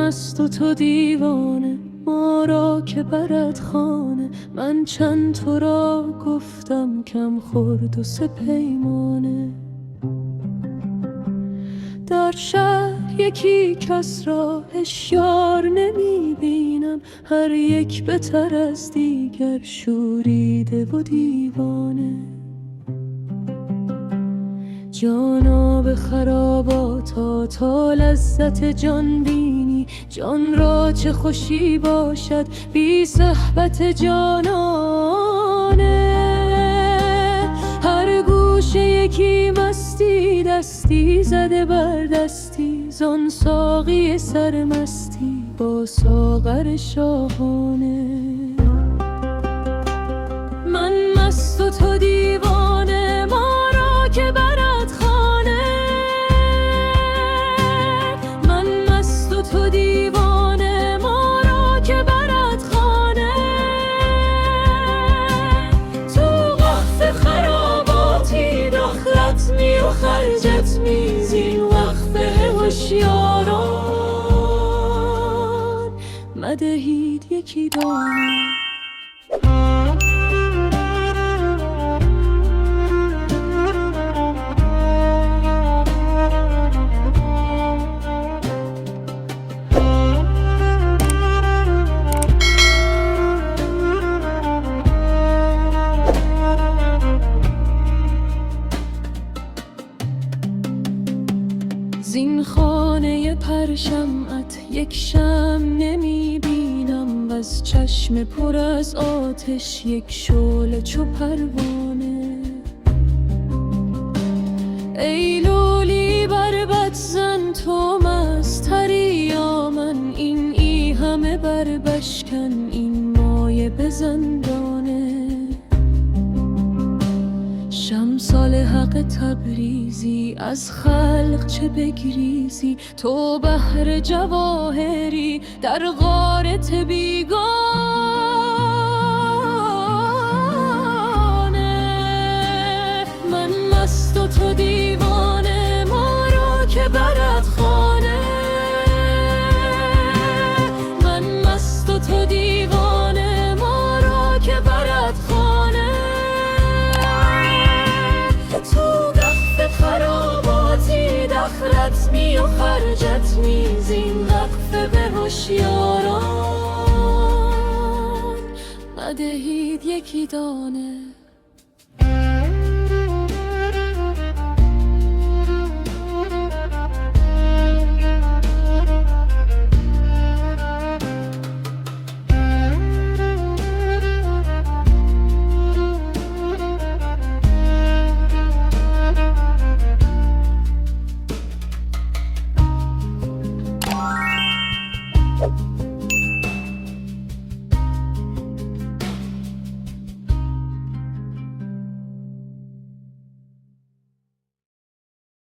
مست و تو دیوانه، ما را که برد خانه. من چند تو را گفتم کم خورد و سه پیمانه. در شهر یکی کس را هشیار نمی بینم، هر یک بتر از دیگر شوریده و دیوانه. جانا به خراباتا تا لذت جان بینی، جان را چه خوشی باشد بی صحبت جانانه. هر گوشه یکی مستی، دستی زده بر دستی، زان ساقی سرمستی با ساغر شاهانه. من مست و تو دیوانه، ما را که برد خانه. من مست و تو دیوانه، ما را که برد خانه. تو وقف خراباتی، دخلت می و خرجت می، زین وقفه هوشیاران مدهید یکی دانه. زین خانه پرشمعت یک شمع نمی بینم، وز چشم پر از آتش یک شعله چو پروانه. ای لولی بربط زن تو مستری یا من، این ای همه بر بشکن این مایه به زندانه. شمسال حق تبریزی، از خلق چه بگریزی، تو بحر جواهری در غارت بیگانه. من مست و تو دیوانه، ما را که برد خانه. من مست و تو دیوانه، ما را که برد خانه. تو وقف خراباتی، دخلت می و خرجت می، زین وقف به هوشیاران مدهید یکی دانه.